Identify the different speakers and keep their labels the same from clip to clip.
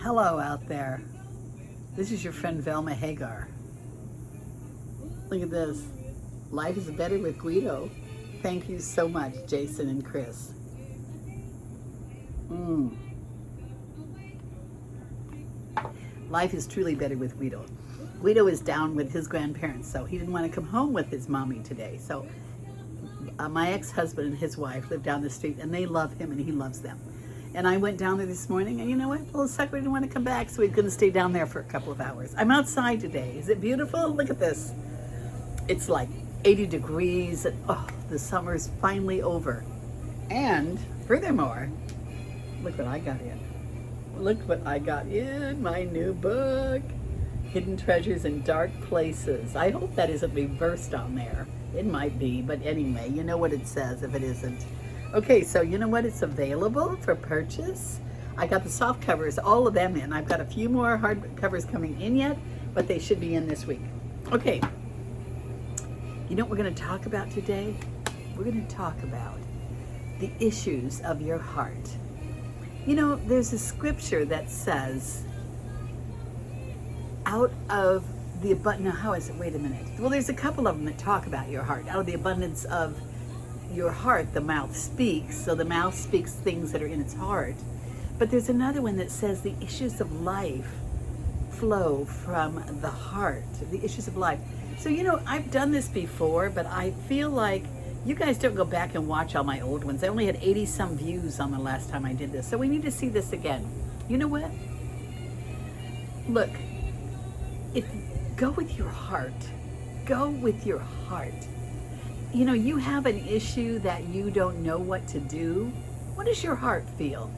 Speaker 1: Hello out there. This is your friend BubbyHagar. Look at this. Life is better with Guido. Thank you so much, Jason and Chris. Life is truly better with Guido. Guido is down with his grandparents, so he didn't want to come home with his mommy today. So my ex-husband and his wife live down the street, and they love him, and he loves them. And I went down there this morning, and you know what? The little sucker didn't want to come back, so he's going to stay down there for a couple of hours. I'm outside today. Is it beautiful? Look at this. It's like 80 degrees, and oh, the summer's finally over. And furthermore, look what I got in. Look what I got in my new book, Hidden Treasures in Dark Places. I hope that isn't reversed on there. It might be, but anyway, you know what it says if it isn't. Okay, so you know what? It's available for purchase. I got the soft covers, all of them in. I've got a few more hard covers coming in yet, but they should be in this week. Okay, you know what we're going to talk about today? We're going to talk about the issues of your heart. You know, there's a scripture that says, out of the abundance, now how is it? Wait a minute. Well, there's a couple of them that talk about your heart. Out of the abundance of your heart, the mouth speaks. So the mouth speaks things that are in its heart. But there's another one that says the issues of life flow from the heart. The issues of life. So, you know, I've done this before, but I feel like you guys don't go back and watch all my old ones. I only had 80 some views on the last time I did this. So we need to see this again. You know what? Look, go with your heart. Go with your heart. You know, you have an issue that you don't know what to do. What does your heart feel?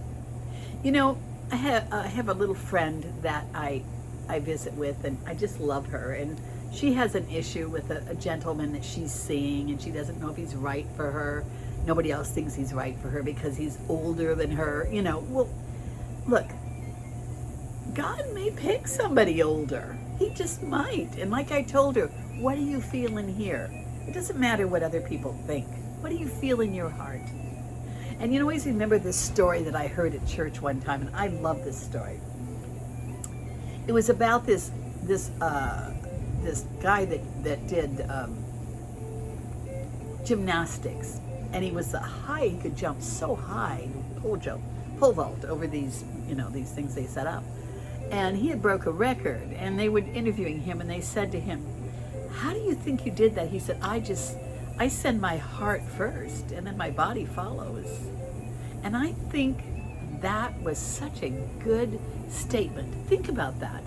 Speaker 1: You know, I have a little friend that I visit with, and I just love her. And she has an issue with a gentleman that she's seeing, and she doesn't know if he's right for her. Nobody else thinks he's right for her because he's older than her. You know, well, look, God may pick somebody older. He just might. And like I told her, what do you feel in here? It doesn't matter what other people think. What do you feel in your heart? And you know, always remember this story that I heard at church one time, and I love this story. It was about this guy that did gymnastics, and he was he could jump so high, pole vault over these, you know, these things they set up. And he had broke a record, and they were interviewing him, and they said to him, how do you think you did that? He said, I send my heart first, and then my body follows. And I think that was such a good statement. Think about that.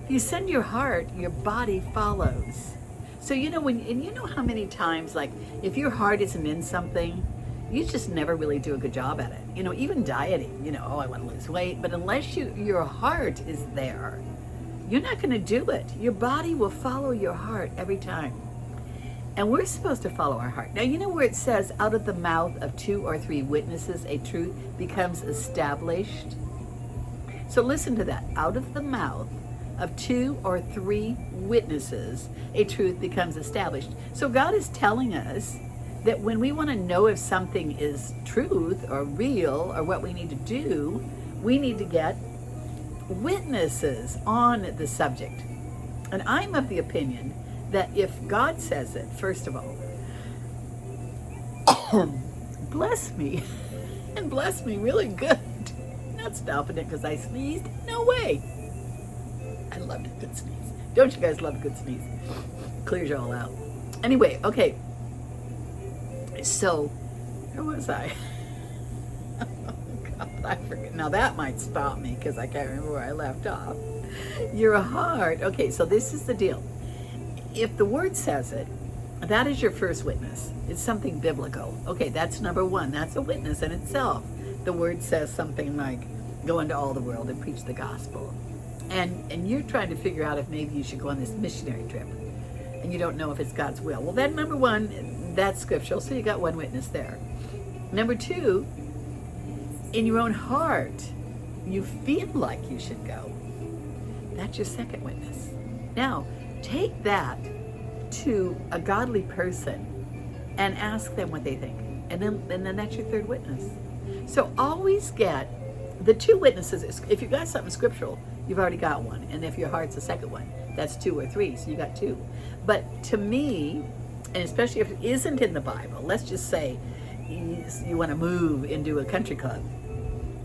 Speaker 1: If you send your heart, your body follows. So, you know, and you know how many times, like, if your heart isn't in something, you just never really do a good job at it. You know, even dieting, you know, oh, I want to lose weight, but unless your heart is there, you're not going to do it. Your body will follow your heart every time. And we're supposed to follow our heart. Now, you know where it says, out of the mouth of 2 or 3 witnesses, a truth becomes established? So listen to that. Out of the mouth of 2 or 3 witnesses, a truth becomes established. So God is telling us that when we want to know if something is truth or real or what we need to do, we need to get witnesses on the subject. And I'm of the opinion that if God says it, first of all, bless me, and bless me really good. Not stopping it because I sneezed. No way. I loved a good sneeze. Don't you guys love a good sneeze? Clears you all out. Anyway, okay. So, where was I? I forget. Now that might stop me because I can't remember where I left off. Your heart. Okay, so this is the deal. If the word says it, that is your first witness. It's something biblical. Okay, that's number 1. That's a witness in itself. The word says something like, go into all the world and preach the gospel. And you're trying to figure out if maybe you should go on this missionary trip. And you don't know if it's God's will. Well, then number 1, that's scriptural. So you got 1 witness there. Number 2, in your own heart, you feel like you should go. That's your second witness. Now, take that to a godly person and ask them what they think. And then that's your third witness. So always get the two witnesses, if you got something scriptural, you've already got one. And if your heart's the second one, that's 2 or 3, so you got 2. But to me, and especially if it isn't in the Bible, let's just say you want to move into a country club,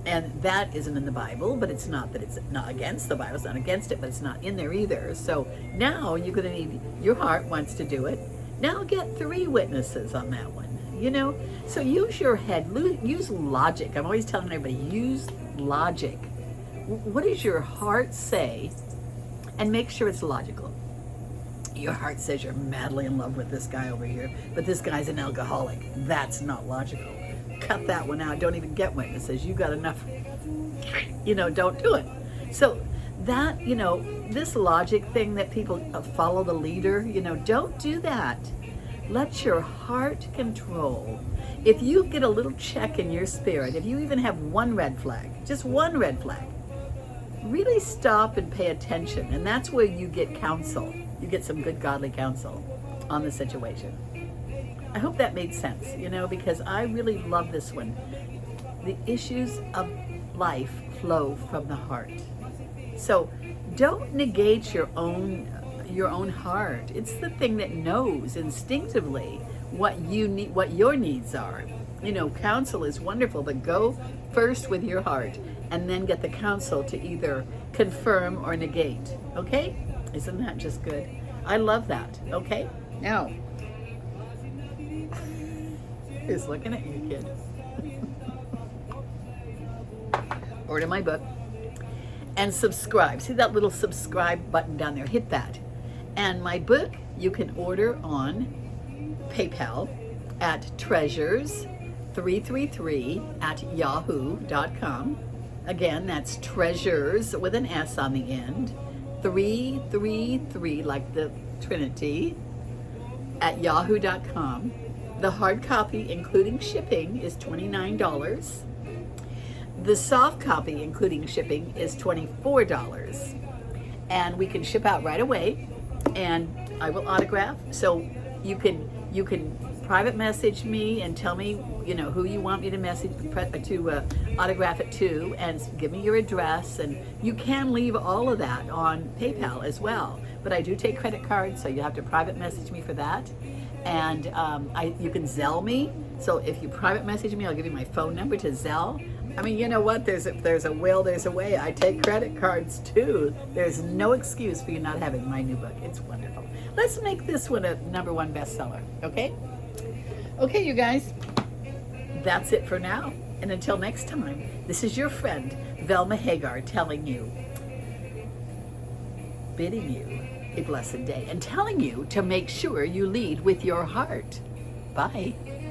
Speaker 1: and that isn't in the Bible, but it's not that it's not against the Bible, it's not against it, but it's not in there either. So now you're going to need, your heart wants to do it. Now get 3 witnesses on that one, you know? So use your head, use logic. I'm always telling everybody, use logic. What does your heart say? And make sure it's logical. Your heart says you're madly in love with this guy over here, but this guy's an alcoholic. That's not logical. Cut that one out. Don't even get witnesses. You got enough. You know, don't do it. So that, you know, this logic thing that people follow the leader, you know, don't do that. Let your heart control. If you get a little check in your spirit, if you even have one red flag, just one red flag, really stop and pay attention. And that's where you get counsel. You get some good godly counsel on the situation. I hope that made sense, you know, because I really love this one. The issues of life flow from the heart. So don't negate your own heart. It's the thing that knows instinctively what you need, what your needs are. You know, counsel is wonderful, but go first with your heart and then get the counsel to either confirm or negate. Okay? Isn't that just good? I love that. Okay? Now, who's looking at you, kid? Order my book and subscribe. See that little subscribe button down there? Hit that. And my book you can order on PayPal at treasures333@yahoo.com. Again, that's treasures with an S on the end. 333, like the Trinity, at yahoo.com. The hard copy, including shipping, is $29. The soft copy, including shipping, is $24. And we can ship out right away, and I will autograph. So you can private message me and tell me, you know, who you want me to message to autograph it to, and give me your address. And you can leave all of that on PayPal as well. But I do take credit cards, so you have to private message me for that. And you can Zelle me. So if you private message me, I'll give you my phone number to Zelle. I mean, you know what? There's a will, there's a way. I take credit cards too. There's no excuse for you not having my new book. It's wonderful. Let's make this one a #1 bestseller, okay? Okay, you guys, that's it for now. And until next time, this is your friend, Velma Hagar, bidding you a blessed day, and telling you to make sure you lead with your heart. Bye.